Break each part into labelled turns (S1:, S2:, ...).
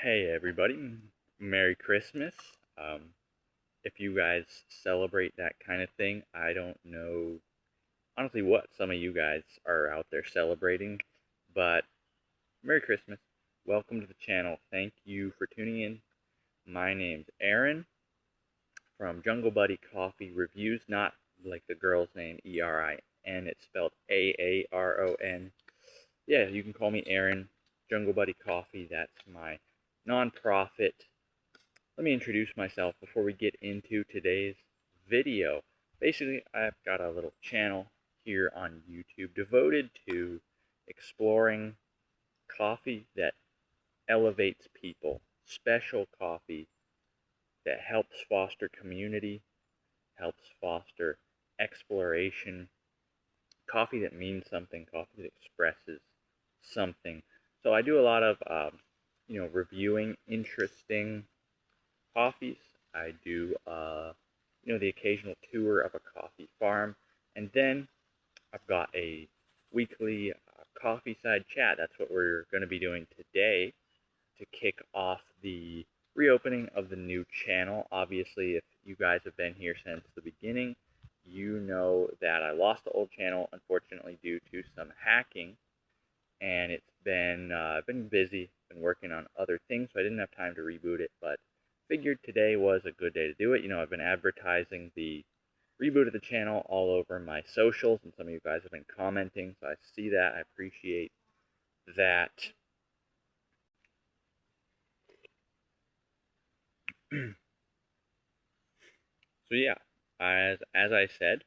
S1: Hey everybody, Merry Christmas. If you guys celebrate that kind of thing, I don't know honestly what some of you guys are out there celebrating, but Merry Christmas. Welcome to the channel. Thank you for tuning in. My name's Aaron from Jungle Buddy Coffee Reviews, not like the girl's name, E-R-I-N. It's spelled A-A-R-O-N. Yeah, you can call me Aaron. Jungle Buddy Coffee, that's my nonprofit. Let me introduce myself before we get into today's video. Basically, I've got a little channel here on YouTube devoted to exploring coffee that elevates people, special coffee that helps foster community, helps foster exploration, coffee that means something, coffee that expresses something. So I do a lot of, reviewing interesting coffees. I do, the occasional tour of a coffee farm. And then I've got a weekly coffee side chat. That's what we're going to be doing today to kick off the reopening of the new channel. Obviously, if you guys have been here since the beginning, you know that I lost the old channel, unfortunately, due to some hacking. And it's been, I've been busy, been working on other things, so I didn't have time to reboot it, but figured today was a good day to do it. I've been advertising the reboot of the channel all over my socials, and some of you guys have been commenting, so I see that. I appreciate that. So yeah, as I said,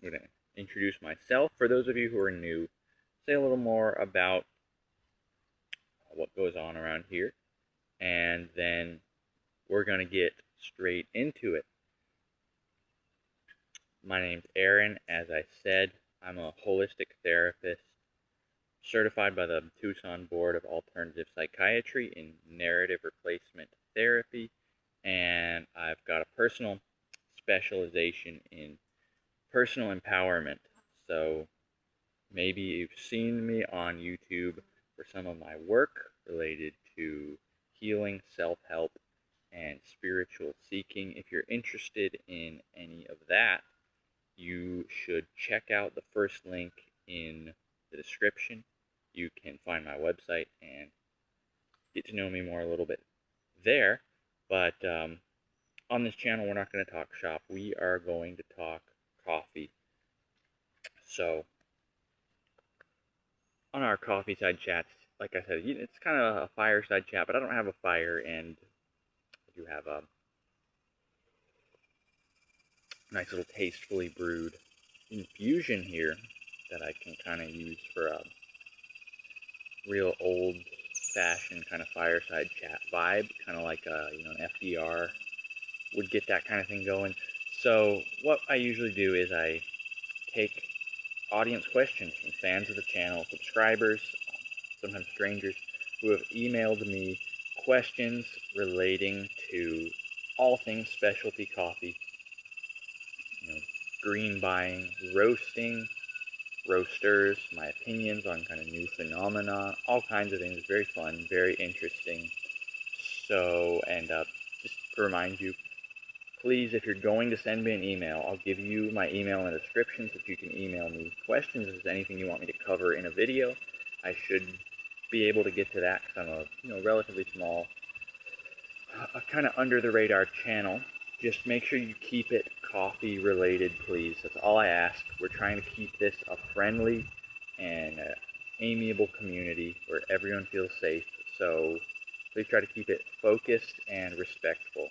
S1: I'm going to introduce myself. For those of you who are new, say a little more about what goes on around here, and then we're going to get straight into it. My name's Aaron. As I said, I'm a holistic therapist certified by the Tucson Board of Alternative Psychiatry in narrative replacement therapy, and I've got a personal specialization in personal empowerment. So maybe you've seen me on YouTube for some of my work related to healing, self-help, and spiritual seeking. If you're interested in any of that, you should check out the first link in the description. You can find my website and get to know me more a little bit there. But on this channel, we're not going to talk shop. We are going to talk coffee. So on our coffee side chats, like I said, it's kind of a fireside chat, but I don't have a fire, and I do have a nice little tastefully brewed infusion here that I can kind of use for a real old-fashioned kind of fireside chat vibe, kind of like an FDR would get that kind of thing going. So what I usually do is I take audience questions from fans of the channel, subscribers, sometimes strangers, who have emailed me questions relating to all things specialty coffee, green buying, roasting, roasters, my opinions on kind of new phenomena, all kinds of things. Very fun, very interesting. So, and just to remind you, please, if you're going to send me an email, I'll give you my email in the description so that you can email me questions. If there's anything you want me to cover in a video, I should be able to get to that because I'm a relatively small, kind of under the radar channel. Just make sure you keep it coffee related, please. That's all I ask. We're trying to keep this a friendly and amiable community where everyone feels safe. So please try to keep it focused and respectful.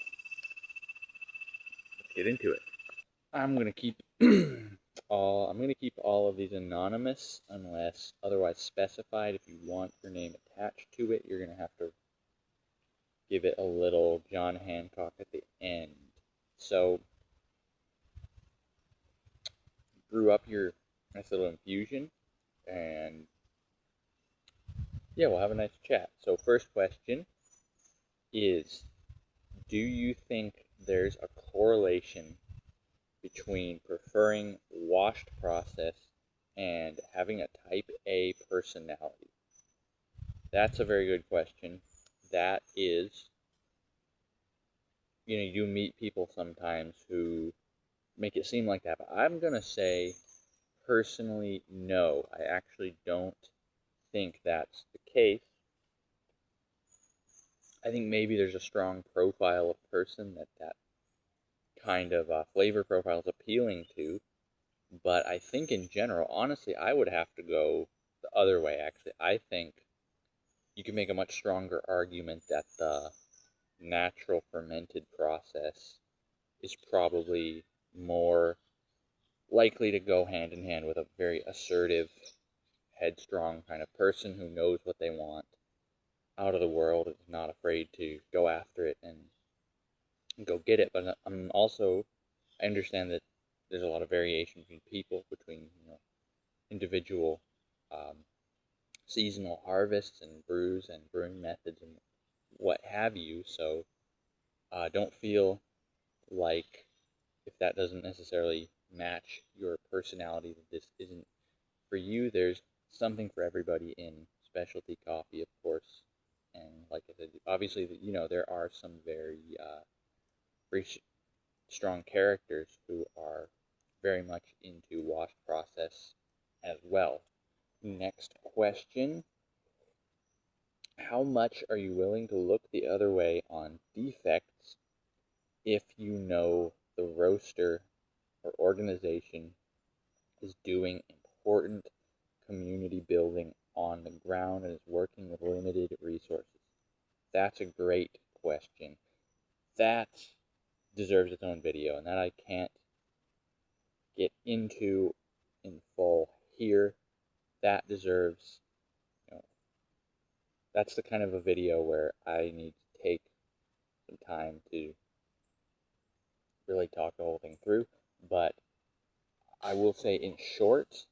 S1: Let's get into it. I'm gonna keep all of these anonymous unless otherwise specified. If you want your name attached to it, you're gonna have to give it a little John Hancock at the end. So brew up your nice little infusion, and yeah, we'll have a nice chat. So first question is, do you think there's a correlation between preferring washed process and having a type A personality? That's a very good question. that is, you meet people sometimes who make it seem like that, but I'm going to say, personally, no. I actually don't think that's the case. I think maybe there's a strong profile of person that kind of flavor profile is appealing to, but I think in general, honestly, I would have to go the other way, actually. I think you can make a much stronger argument that the natural fermented process is probably more likely to go hand in hand with a very assertive, headstrong kind of person who knows what they want out of the world and is not afraid to go after it and go get it. But I'm also, I understand that there's a lot of variation between people, between individual um, seasonal harvests and brews and brewing methods and what have you. So don't feel like if that doesn't necessarily match your personality, that this isn't for you. There's something for everybody in specialty coffee, of course. And like I said, obviously, there are some very strong characters who are very much into wash process as well. Next question. How much are you willing to look the other way on defects if you know the roaster or organization is doing important community building on the ground and is working with limited resources? That's a great question. That deserves its own video, and that I can't get into in full here. That deserves, that's the kind of a video where I need to take some time to really talk the whole thing through. But I will say, in short,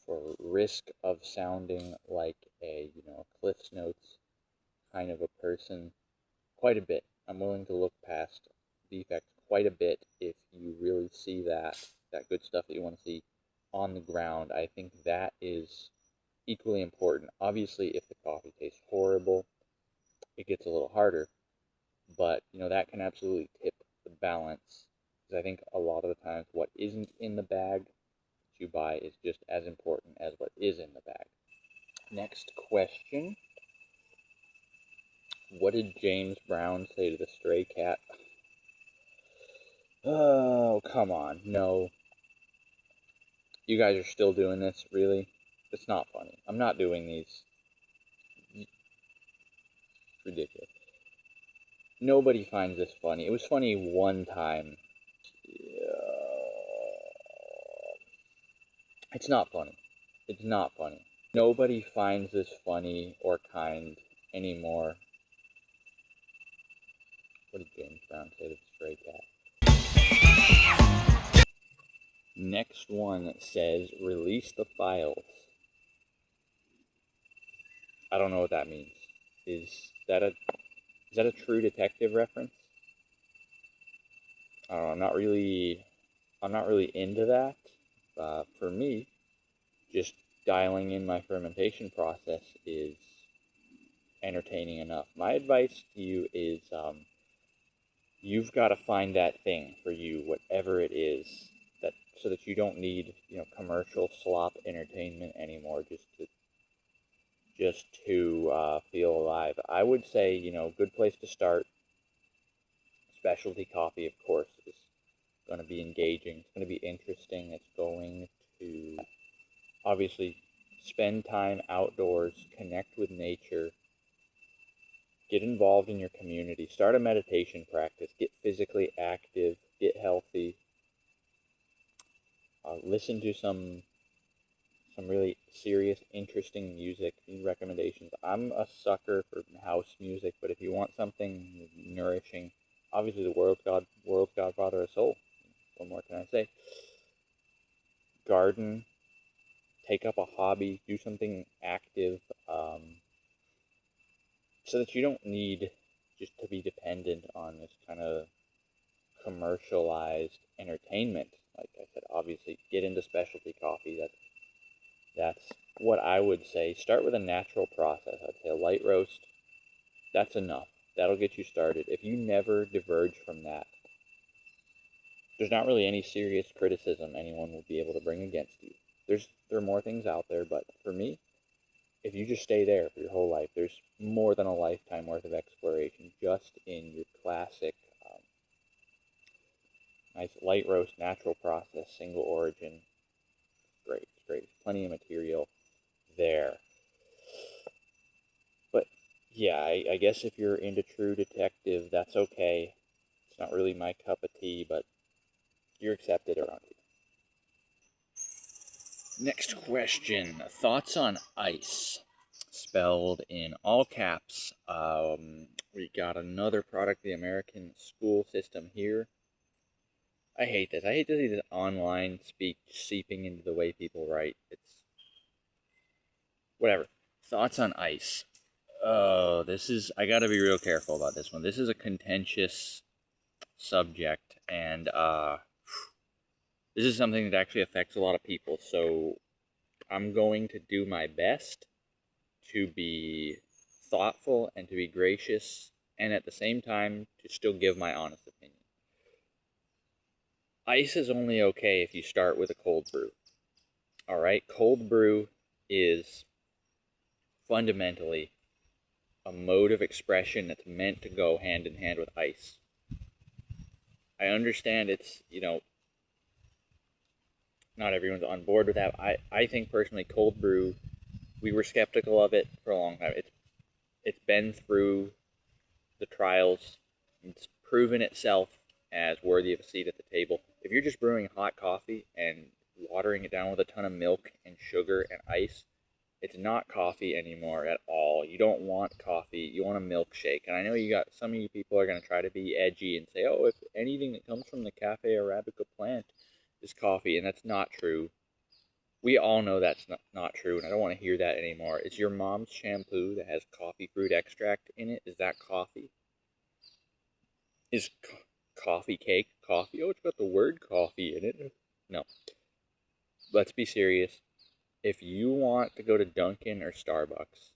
S1: for risk of sounding like a Cliff's Notes kind of a person, quite a bit. I'm willing to look past defects quite a bit if you really see that good stuff that you want to see on the ground. I think that is equally important. Obviously, if the coffee tastes horrible, it gets a little harder, but that can absolutely tip the balance, because I think a lot of the times what isn't in the bag that you buy is just as important as what is in the bag. Next question. What did James Brown say to the stray cat? Oh, come on. No. You guys are still doing this? Really? It's not funny. I'm not doing these. It's ridiculous. Nobody finds this funny. It was funny one time. It's not funny. It's not funny. Nobody finds this funny or kind anymore. What did James Brown say to the stray cat? Next one says, release the files. I don't know what that means. Is that a True Detective reference? I don't know, I'm not really into that. For me, just dialing in my fermentation process is entertaining enough. My advice to you is you've got to find that thing for you, whatever it is, that so that you don't need commercial slop entertainment anymore just to feel alive. I would say good place to start. Specialty coffee, of course, is going to be engaging. It's going to be interesting. It's going to obviously spend time outdoors, connect with nature, get involved in your community, start a meditation practice, get physically active, get healthy, listen to some really serious, interesting music recommendations. I'm a sucker for house music, but if you want something nourishing, obviously the world's Godfather of Soul. What more can I say? Garden, take up a hobby, do something active, so that you don't need just to be dependent on this kind of commercialized entertainment. Like I said, obviously get into specialty coffee. That's what I would say. Start with a natural process. I'd say a light roast. That's enough. That'll get you started. If you never diverge from that, there's not really any serious criticism anyone will be able to bring against you. There are more things out there, but for me, if you just stay there for your whole life, there's more than a lifetime worth of exploration just in your classic, nice light roast, natural process, single origin. Great, great. Plenty of material there. But yeah, I guess if you're into True Detective, that's okay. It's not really my cup of tea, but you're accepted around here. Next question. Thoughts on ice? Spelled in all caps. We got another product, the American school system here. I hate this. I hate to see this online speak seeping into the way people write. It's whatever. Thoughts on ice? Oh, I gotta be real careful about this one. This is a contentious subject, and this is something that actually affects a lot of people. So I'm going to do my best to be thoughtful and to be gracious, and at the same time to still give my honest opinion. Ice is only okay if you start with a cold brew. All right, cold brew is fundamentally a mode of expression that's meant to go hand in hand with ice. I understand it's, not everyone's on board with that. I think personally cold brew, we were skeptical of it for a long time. It's been through the trials. It's proven itself as worthy of a seat at the table. If you're just brewing hot coffee and watering it down with a ton of milk and sugar and ice, it's not coffee anymore at all. You don't want coffee. You want a milkshake. And I know some of you people are going to try to be edgy and say, oh, if anything that comes from the Cafe Arabica plant is coffee. And that's not true. We all know that's not true, and I don't want to hear that anymore. Is your mom's shampoo that has coffee fruit extract in it, is that coffee? Is coffee cake coffee? Oh, it's got the word coffee in it. No. Let's be serious. If you want to go to Dunkin' or Starbucks,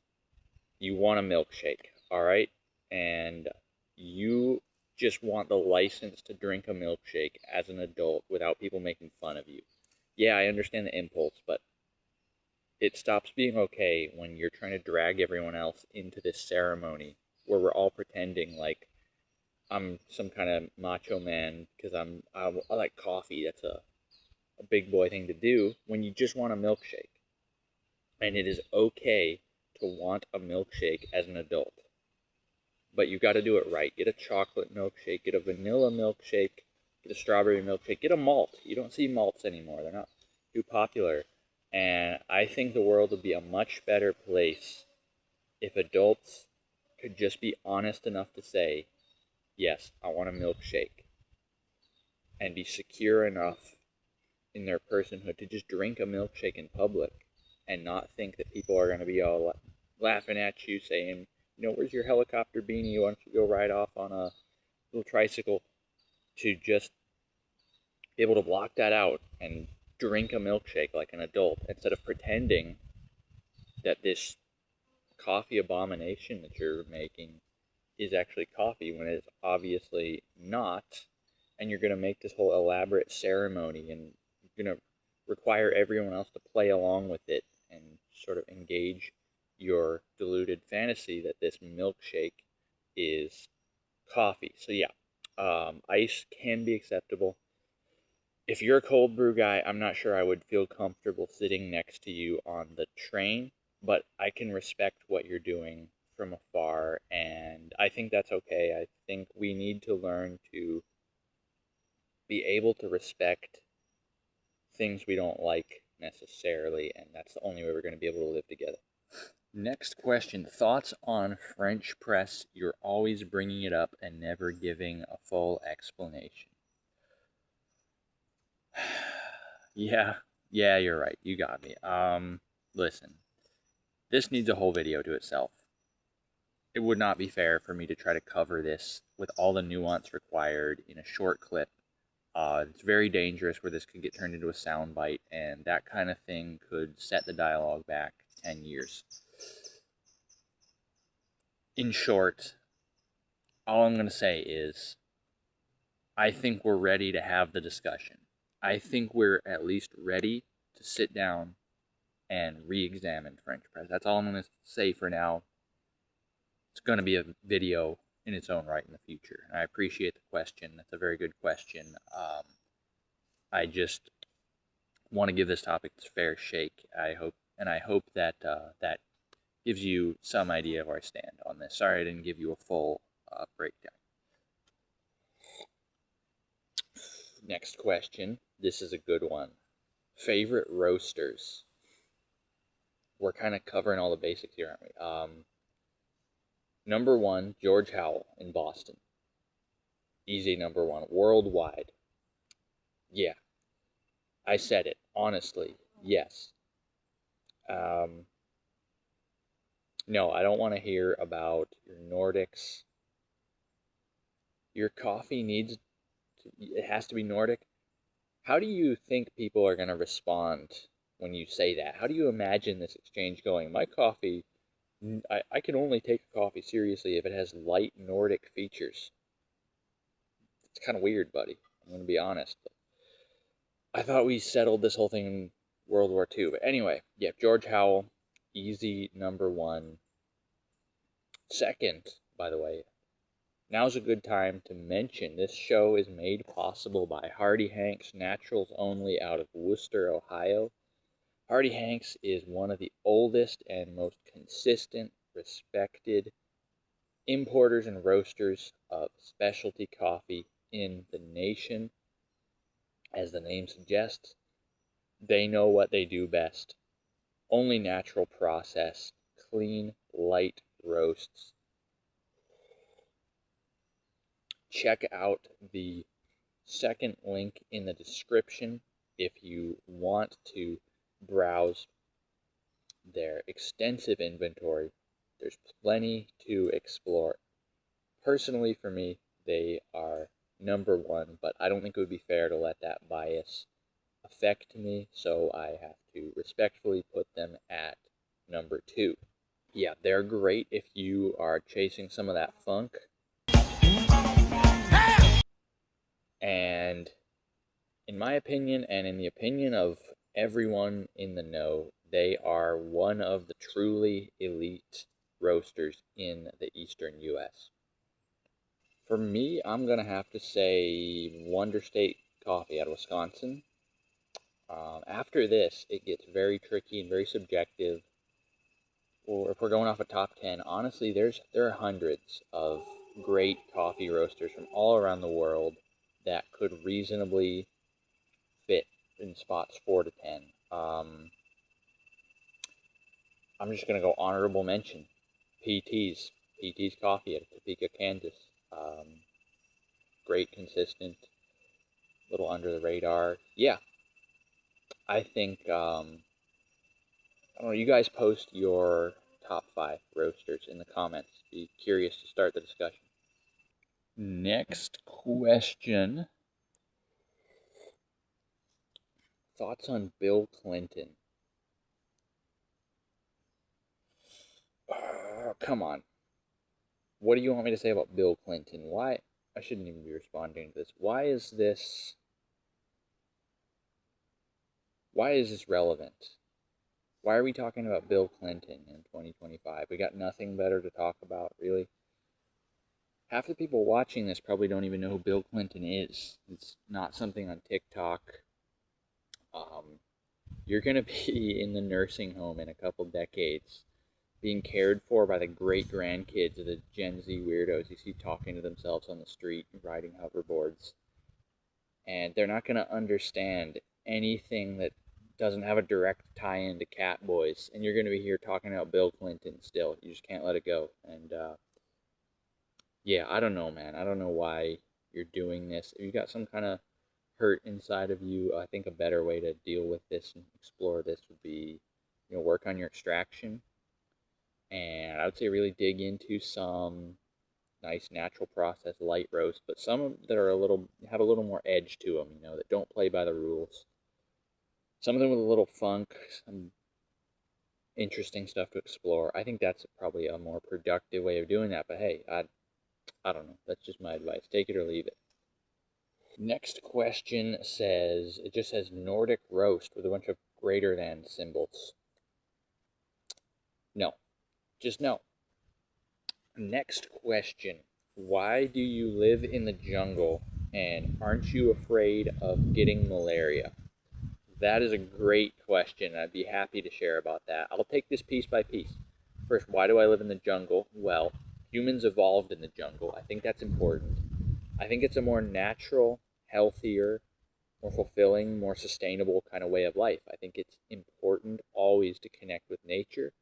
S1: you want a milkshake, all right? And you just want the license to drink a milkshake as an adult without people making fun of you. Yeah, I understand the impulse, but it stops being okay when you're trying to drag everyone else into this ceremony where we're all pretending like I'm some kind of macho man because I like coffee. That's a big boy thing to do when you just want a milkshake. And it is okay to want a milkshake as an adult. But you got to do it right. Get a chocolate milkshake, get a vanilla milkshake, get a strawberry milkshake, get a malt. You don't see malts anymore. They're not too popular. And I think the world would be a much better place if adults could just be honest enough to say, yes, I want a milkshake, and be secure enough in their personhood to just drink a milkshake in public and not think that people are going to be all laughing at you saying, where's your helicopter beanie? Why don't you go ride off on a little tricycle? To just be able to block that out and drink a milkshake like an adult instead of pretending that this coffee abomination that you're making is actually coffee when it's obviously not. And you're going to make this whole elaborate ceremony and you're going to require everyone else to play along with it and sort of engage your deluded fantasy that this milkshake is coffee. So yeah, ice can be acceptable. If you're a cold brew guy, I'm not sure I would feel comfortable sitting next to you on the train, but I can respect what you're doing from afar, and I think that's okay. I think we need to learn to be able to respect things we don't like necessarily, and that's the only way we're going to be able to live together. Next question. Thoughts on French press? You're always bringing it up and never giving a full explanation. Yeah, you're right. You got me. Listen, this needs a whole video to itself. It would not be fair for me to try to cover this with all the nuance required in a short clip It's very dangerous where this could get turned into a soundbite, and that kind of thing could set the dialogue back 10 years. In short, all I'm going to say is I think we're ready to have the discussion. I think we're at least ready to sit down and re-examine French press. That's all I'm going to say for now. It's going to be a video in its own right in the future. And I appreciate the question. That's a very good question. I just want to give this topic its fair shake. I hope that that gives you some idea of where I stand on this. Sorry I didn't give you a full breakdown. Next question. This is a good one. Favorite roasters? We're kind of covering all the basics here, aren't we? Number one, George Howell in Boston. Easy number one. Worldwide. Yeah. I said it. Honestly. Yes. No, I don't want to hear about your Nordics. Your coffee it has to be Nordic. How do you think people are going to respond when you say that? How do you imagine this exchange going? My coffee, I can only take a coffee seriously if it has light Nordic features. It's kind of weird, buddy. I'm going to be honest. I thought we settled this whole thing in World War II. But anyway, yeah, George Howell, easy number one. Second, by the way, now's a good time to mention this show is made possible by Hardy Hanks Naturals Only out of Wooster, Ohio. Hardy Hanks is one of the oldest and most consistent, respected importers and roasters of specialty coffee in the nation. As the name suggests, they know what they do best. Only natural process, clean, light roasts. Check out the second link in the description if you want to browse their extensive inventory. There's plenty to explore. Personally, for me, they are number one, but I don't think it would be fair to let that bias affect me, so I have to respectfully put them at number two. Yeah, they're great if you are chasing some of that funk. And in my opinion, and in the opinion of everyone in the know, they are one of the truly elite roasters in the eastern U.S. For me, I'm going to have to say Wonder State Coffee out of Wisconsin. After this, it gets very tricky and very subjective. Or if we're going off a top 10, honestly, there are hundreds of great coffee roasters from all around the world that could reasonably fit in spots 4 to 10. I'm just going to go honorable mention. PT's Coffee out of Topeka, Kansas. Great, consistent, little under the radar. Yeah, I think, I don't know, you guys post your top 5 roasters in the comments. Be curious to start the discussion. Next question. Thoughts on Bill Clinton? Come on. What do you want me to say about Bill Clinton? Why? I shouldn't even be responding to this. Why is this relevant? Why are we talking about Bill Clinton in 2025? We got nothing better to talk about, really. Half the people watching this probably don't even know who Bill Clinton is. It's not something on TikTok. You're going to be in the nursing home in a couple decades, being cared for by the great-grandkids of the Gen Z weirdos you see talking to themselves on the street and riding hoverboards. And they're not going to understand anything that doesn't have a direct tie-in to Catboys. And you're going to be here talking about Bill Clinton still. You just can't let it go. And, yeah, I don't know, man. I don't know why you're doing this. If you got some kind of hurt inside of you, I think a better way to deal with this and explore this would be, work on your extraction. And I would say really dig into some nice natural process light roast, but some that are have a little more edge to them, that don't play by the rules. Some of them with a little funk, some interesting stuff to explore. I think that's probably a more productive way of doing that. But hey, I don't know. That's just my advice. Take it or leave it. Next question says, it just says Nordic roast with a bunch of greater than symbols. No, just no. Next question. Why do you live in the jungle and aren't you afraid of getting malaria? That is a great question. I'd be happy to share about that. I'll take this piece by piece. First, why do I live in the jungle? Well, humans evolved in the jungle. I think that's important. I think it's a more natural, healthier, more fulfilling, more sustainable kind of way of life. I think it's important always to connect with nature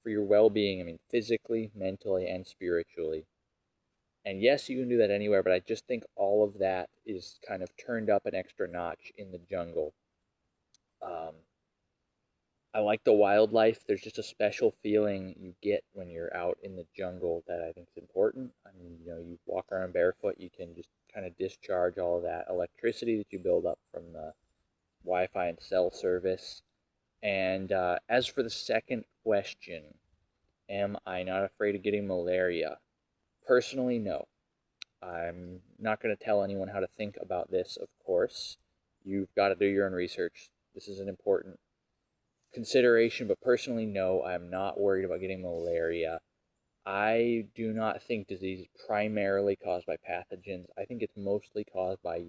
S1: for your well-being, I mean, physically, mentally, and spiritually. And yes, you can do that anywhere, but I just think all of that is kind of turned up an extra notch in the jungle. I like the wildlife. There's just a special feeling you get when you're out in the jungle that I think is important. I mean, you walk around barefoot, you can just kind of discharge all of that electricity that you build up from the Wi-Fi and cell service. And as for the second question, am I not afraid of getting malaria? Personally, no. I'm not going to tell anyone how to think about this, of course. You've got to do your own research. This is an important consideration, but personally, no, I'm not worried about getting malaria. I do not think disease is primarily caused by pathogens. I think it's mostly caused by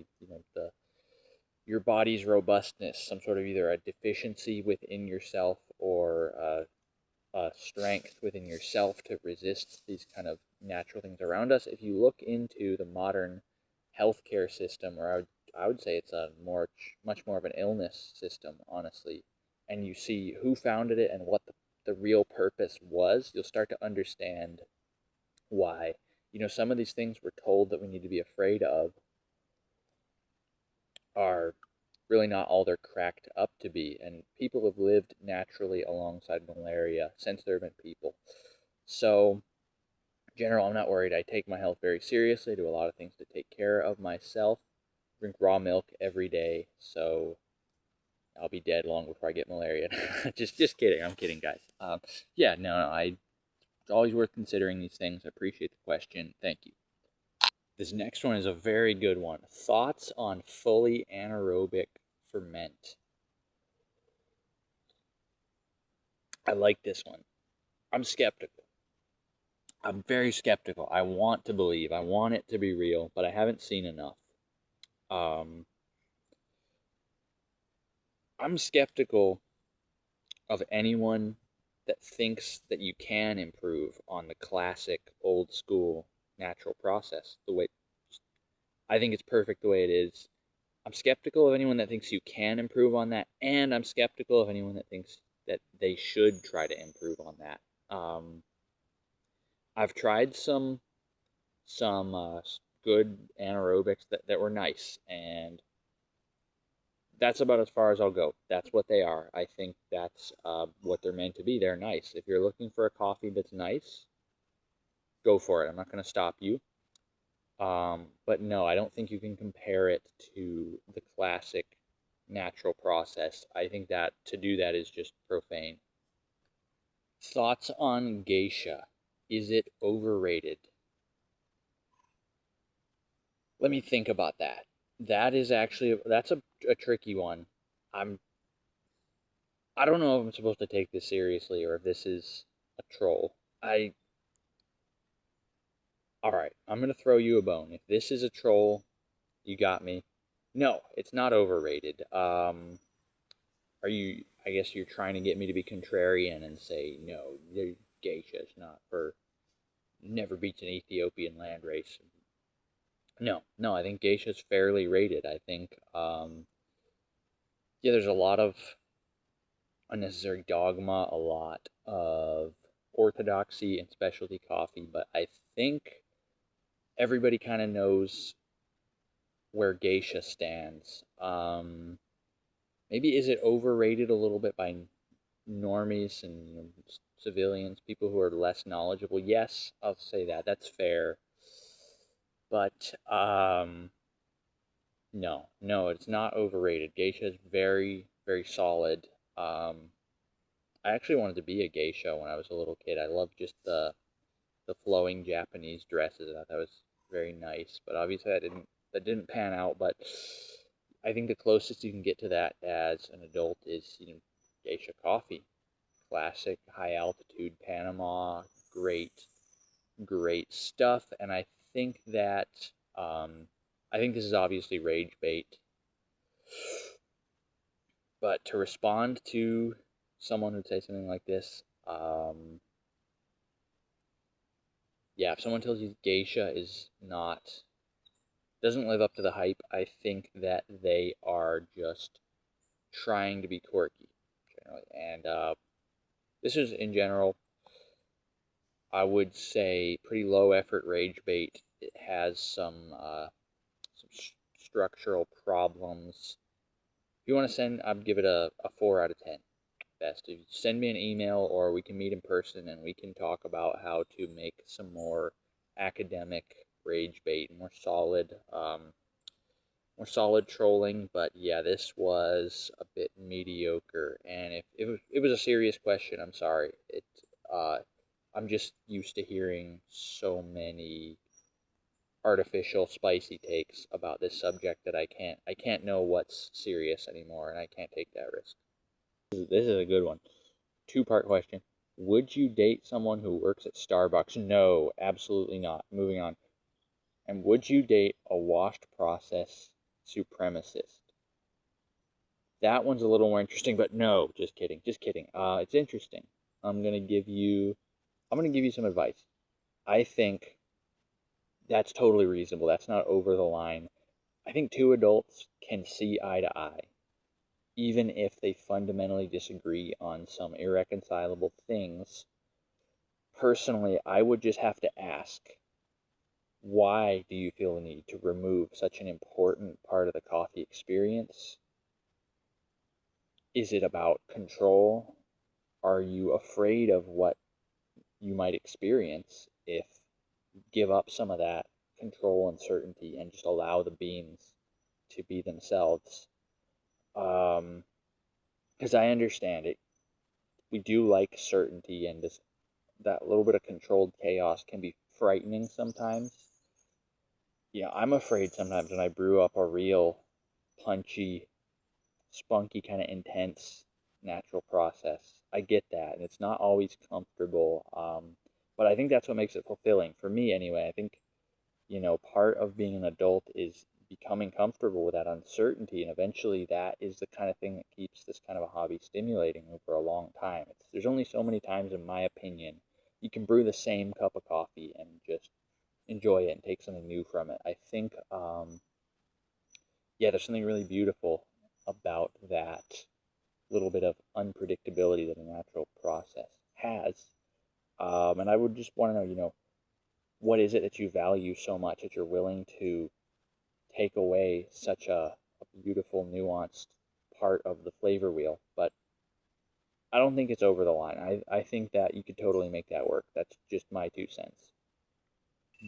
S1: your body's robustness, some sort of either a deficiency within yourself or a strength within yourself to resist these kind of natural things around us. If you look into the modern healthcare system, or I would say it's a much more of an illness system, honestly, and you see who founded it and what the real purpose was, you'll start to understand why. Some of these things we're told that we need to be afraid of are really not all they're cracked up to be. And people have lived naturally alongside malaria since there have been people. So, in general, I'm not worried. I take my health very seriously. I do a lot of things to take care of myself. Drink raw milk every day. So I'll be dead long before I get malaria. just kidding. I'm kidding, guys. Yeah, no, it's always worth considering these things. I appreciate the question. Thank you. This next one is a very good one. Thoughts on fully anaerobic ferment? I like this one. I'm skeptical. I'm very skeptical. I want to believe. I want it to be real, but I haven't seen enough. I'm skeptical of anyone that thinks that you can improve on the classic old school natural process. I think it's perfect the way it is. I'm skeptical of anyone that thinks you can improve on that, and I'm skeptical of anyone that thinks that they should try to improve on that. I've tried some good anaerobics that were nice, and that's about as far as I'll go. That's what they are. I think that's what they're meant to be. They're nice. If you're looking for a coffee that's nice, go for it. I'm not going to stop you. But no, I don't think you can compare it to the classic natural process. I think that to do that is just profane. Thoughts on geisha? Is it overrated? Let me think about that. That's a tricky one. I don't know if I'm supposed to take this seriously or if this is a troll. All right, I'm going to throw you a bone. If this is a troll, you got me. No, it's not overrated. I guess you're trying to get me to be contrarian and say, no, geisha is not for, never beats an Ethiopian land race. No, I think geisha is fairly rated. I think, there's a lot of unnecessary dogma, a lot of orthodoxy in specialty coffee, but I think everybody kind of knows where geisha stands. Maybe is it overrated a little bit by normies and civilians, people who are less knowledgeable? Yes, I'll say that. That's fair. But no, it's not overrated. Geisha is very, very solid. I actually wanted to be a geisha when I was a little kid. I loved just the flowing Japanese dresses. I thought that was very nice. But obviously that didn't pan out. But I think the closest you can get to that as an adult is, geisha coffee. Classic high altitude Panama, great, great stuff. And think that I think this is obviously rage bait. But to respond to someone who'd say something like this, yeah, if someone tells you geisha doesn't live up to the hype, I think that they are just trying to be quirky, generally. And this is, in general, I would say, pretty low effort rage bait. It has some structural problems. If you want to send, I'd give it a 4 out of 10. Best. If you send me an email, or we can meet in person and we can talk about how to make some more academic rage bait, more solid trolling. But yeah, this was a bit mediocre. And if it was a serious question, I'm sorry. I'm just used to hearing so many artificial spicy takes about this subject that I can't know what's serious anymore, and I can't take that risk. This is a good one. Two-part question. Would you date someone who works at Starbucks? No, absolutely not. Moving on. And would you date a washed process supremacist? That one's a little more interesting, but no, just kidding. It's interesting. I'm gonna give you some advice. I think that's totally reasonable. That's not over the line. I think two adults can see eye to eye, even if they fundamentally disagree on some irreconcilable things. Personally, I would just have to ask, why do you feel the need to remove such an important part of the coffee experience? Is it about control? Are you afraid of what you might experience if you give up some of that control and certainty and just allow the beans to be themselves? Because I understand it. We do like certainty, and that little bit of controlled chaos can be frightening sometimes. I'm afraid sometimes when I brew up a real punchy, spunky, kind of intense natural process. I get that, and it's not always comfortable. But I think that's what makes it fulfilling for me, anyway. I think part of being an adult is becoming comfortable with that uncertainty, and eventually that is the kind of thing that keeps this kind of a hobby stimulating over a long time. There's only so many times, in my opinion, you can brew the same cup of coffee and just enjoy it and take something new from it. I think, there's something really beautiful about that little bit of unpredictability that a natural process has. And I would just want to know, what is it that you value so much that you're willing to take away such a beautiful, nuanced part of the flavor wheel? But I don't think it's over the line. I think that you could totally make that work. That's just my 2 cents.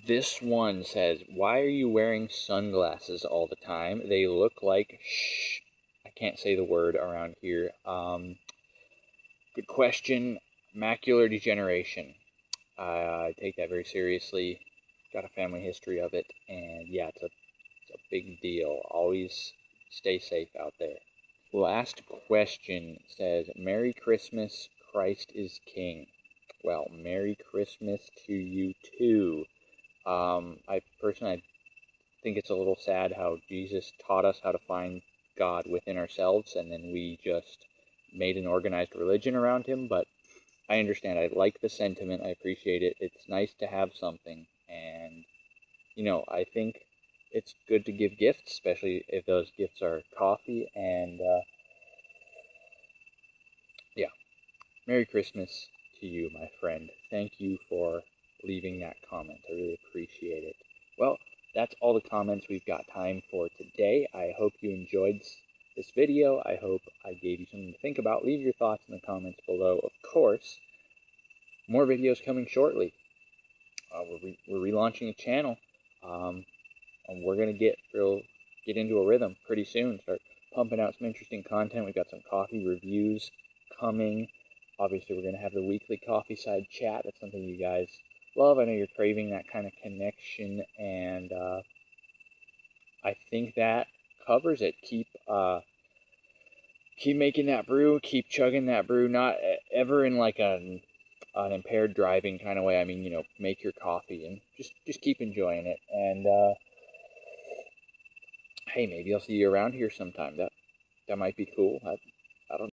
S1: This one says, why are you wearing sunglasses all the time? They look like I can't say the word around here. Good question. Macular degeneration. I take that very seriously. Got a family history of it, and yeah, it's a big deal. Always stay safe out there. Last question says, Merry Christmas, Christ is King. Well, Merry Christmas to you too. I personally think it's a little sad how Jesus taught us how to find God within ourselves, and then we just made an organized religion around him. But I understand. I like the sentiment. I appreciate it. It's nice to have something. And, I think it's good to give gifts, especially if those gifts are coffee. And, yeah, Merry Christmas to you, my friend. Thank you for leaving that comment. I really appreciate it. Well, that's all the comments we've got time for today. I hope you enjoyed this video. I hope I gave you something to think about. Leave your thoughts in the comments below, of course. More videos coming shortly. We're relaunching a channel. we're gonna get into a rhythm pretty soon. Start pumping out some interesting content. We've got some coffee reviews coming. Obviously, we're gonna have the weekly coffee side chat. That's something you guys love. I know you're craving that kind of connection, and I think that covers it. Keep making that brew, keep chugging that brew, not ever in like an impaired driving kind of way. I mean, make your coffee and just keep enjoying it. And hey, maybe I'll see you around here sometime. That might be cool. I don't